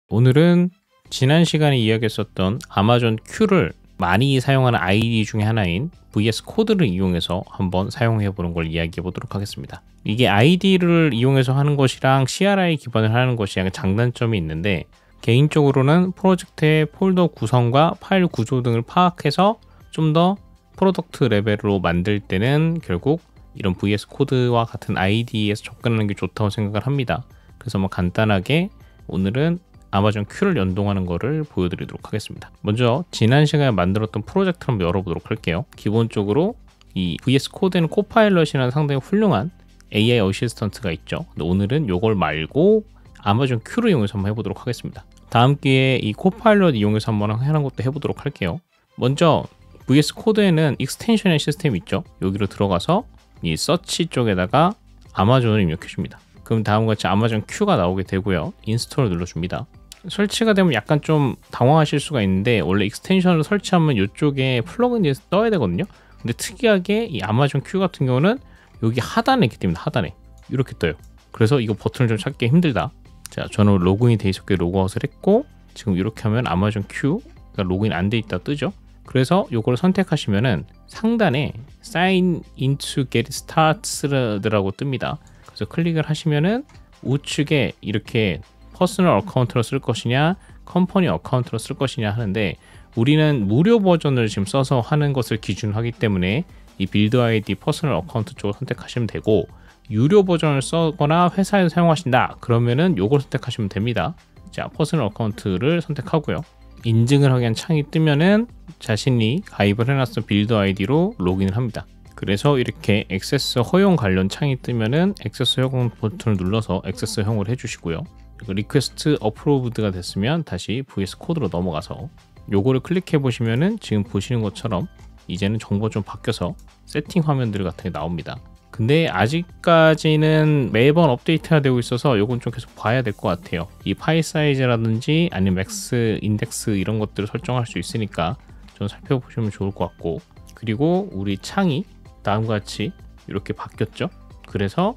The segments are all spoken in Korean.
오늘은 지난 시간에 이야기했었던 아마존 Q를 많이 사용하는 아이디 중에 하나인 VS 코드를 이용해서 한번 사용해 보는 걸 이야기해 보도록 하겠습니다. 이게 아이디를 이용해서 하는 것이랑 CRI 기반을 하는 것이 약간 장단점이 있는데, 개인적으로는 프로젝트의 폴더 구성과 파일 구조 등을 파악해서 좀 더 프로덕트 레벨로 만들 때는 결국 이런 VS 코드와 같은 아이디에서 접근하는 게 좋다고 생각을 합니다. 그래서 간단하게 오늘은 아마존 Q를 연동하는 것을 보여드리도록 하겠습니다. 먼저 지난 시간에 만들었던 프로젝트를 한번 열어보도록 할게요. 기본적으로 이 VS 코드에는 코파일럿이라는 상당히 훌륭한 AI 어시스턴트가 있죠. 근데 오늘은 이걸 말고 아마존 Q를 이용해서 한번 해보도록 하겠습니다. 다음 기회에 이 코파일럿 이용해서 한번 하는 것도 해보도록 할게요. 먼저 VS 코드에는 익스텐션의 시스템이 있죠. 여기로 들어가서 이 서치 쪽에다가 아마존을 입력해 줍니다. 그럼 다음과 같이 아마존 Q가 나오게 되고요. 인스톨을 눌러줍니다. 설치가 되면 약간 좀 당황하실 수가 있는데, 원래 익스텐션을 설치하면 이쪽에 플러그인에서 떠야 되거든요. 근데 특이하게 이 아마존 Q 같은 경우는 여기 하단에 있기 때문에 하단에 이렇게 떠요. 그래서 이거 버튼을 좀 찾기 힘들다. 자, 저는 로그인이 돼 있었기에 로그아웃을 했고, 지금 이렇게 하면 아마존 Q가 로그인 안 돼 있다 뜨죠. 그래서 이걸 선택하시면은 상단에 Sign into Get Started라고 뜹니다. 그래서 클릭을 하시면은 우측에 이렇게 퍼스널 어카운트로 쓸 것이냐, 컴퍼니 어카운트로 쓸 것이냐 하는데, 우리는 무료 버전을 지금 써서 하는 것을 기준으로 하기 때문에 이 빌드 아이디 퍼스널 어카운트 쪽을 선택하시면 되고, 유료 버전을 써거나 회사에서 사용하신다 그러면은 요걸 선택하시면 됩니다. 자, 퍼스널 어카운트를 선택하고요. 인증을 하기 위한 창이 뜨면은 자신이 가입을 해놨던 빌드 아이디로 로그인을 합니다. 그래서 이렇게 액세스 허용 관련 창이 뜨면은 액세스 허용 버튼을 눌러서 액세스 허용을 해주시고요. 리퀘스트 어프로브드가 됐으면 다시 VS 코드로 넘어가서 요거를 클릭해 보시면은 지금 보시는 것처럼 이제는 정보가 좀 바뀌어서 세팅 화면들 같은 게 나옵니다. 근데 아직까지는 매번 업데이트가 되고 있어서 요건 좀 계속 봐야 될 것 같아요. 이 파일 사이즈라든지 아니면 맥스 인덱스 이런 것들을 설정할 수 있으니까 좀 살펴보시면 좋을 것 같고, 그리고 우리 창이 다음과 같이 이렇게 바뀌었죠. 그래서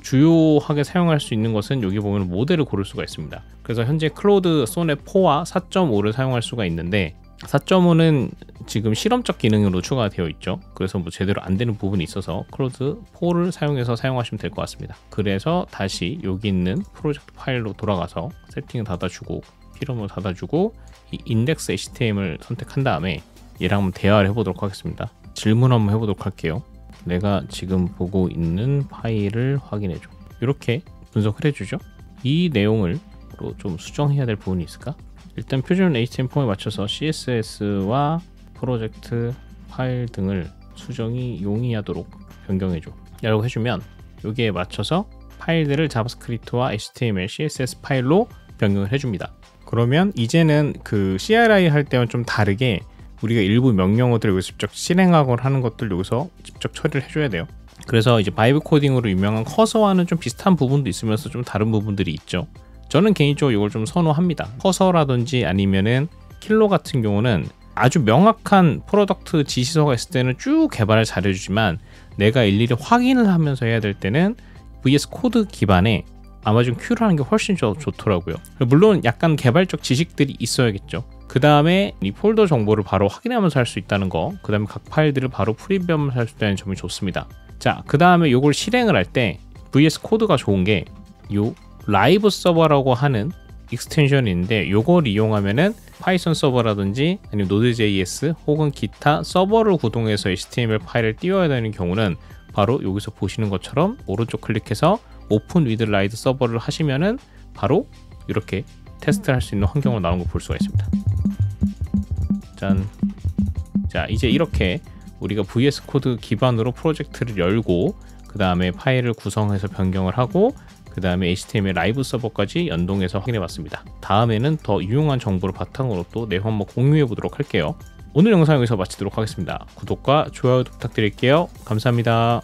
주요하게 사용할 수 있는 것은 여기 보면 모델을 고를 수가 있습니다. 그래서 현재 클로드 소넷 4와 4.5를 사용할 수가 있는데, 4.5는 지금 실험적 기능으로 추가가 되어 있죠. 그래서 제대로 안 되는 부분이 있어서 클로드 4를 사용해서 사용하시면 될 것 같습니다. 그래서 다시 여기 있는 프로젝트 파일로 돌아가서 세팅을 닫아주고, 필름을 닫아주고, 이 인덱스 HTML을 선택한 다음에 얘랑 한번 대화를 해보도록 하겠습니다. 질문 한번 해보도록 할게요. 내가 지금 보고 있는 파일을 확인해줘. 이렇게 분석을 해주죠. 이 내용을 좀 수정해야 될 부분이 있을까? 일단 표준 HTML4에 맞춰서 CSS와 프로젝트 파일 등을 수정이 용이하도록 변경해줘 라고 해주면 여기에 맞춰서 파일들을 자바스크립트와 HTML, CSS 파일로 변경을 해줍니다. 그러면 이제는 그 CRI 할 때와 좀 다르게 우리가 일부 명령어들을 여기서 직접 실행하거나 하는 것들 여기서 직접 처리를 해줘야 돼요. 그래서 이제 바이브 코딩으로 유명한 커서와는 좀 비슷한 부분도 있으면서 좀 다른 부분들이 있죠. 저는 개인적으로 이걸 좀 선호합니다. 커서라든지 아니면은 킬로 같은 경우는 아주 명확한 프로덕트 지시서가 있을 때는 쭉 개발을 잘해주지만, 내가 일일이 확인을 하면서 해야 될 때는 VS 코드 기반의 아마존 Q를 하는 게 훨씬 좋더라고요. 물론 약간 개발적 지식들이 있어야겠죠. 그 다음에 이 폴더 정보를 바로 확인하면서 할 수 있다는 거, 그 다음에 각 파일들을 바로 프리뷰하면서 할 수 있다는 점이 좋습니다. 자, 그 다음에 이걸 실행을 할 때 VS 코드가 좋은 게 요 라이브 서버라고 하는 익스텐션이 있는데, 요걸 이용하면은 파이썬 서버라든지 아니면 노드.js 혹은 기타 서버를 구동해서 HTML 파일을 띄워야 되는 경우는 바로 여기서 보시는 것처럼 오른쪽 클릭해서 오픈 위드 라이브 서버를 하시면은 바로 이렇게 테스트를 할 수 있는 환경으로 나오는 걸 볼 수가 있습니다. 짠. 자, 이제 이렇게 우리가 VS 코드 기반으로 프로젝트를 열고, 그 다음에 파일을 구성해서 변경을 하고, 그 다음에 HTML 라이브 서버까지 연동해서 확인해 봤습니다. 다음에는 더 유용한 정보를 바탕으로 또 내용 한번 공유해 보도록 할게요. 오늘 영상 여기서 마치도록 하겠습니다. 구독과 좋아요 부탁드릴게요. 감사합니다.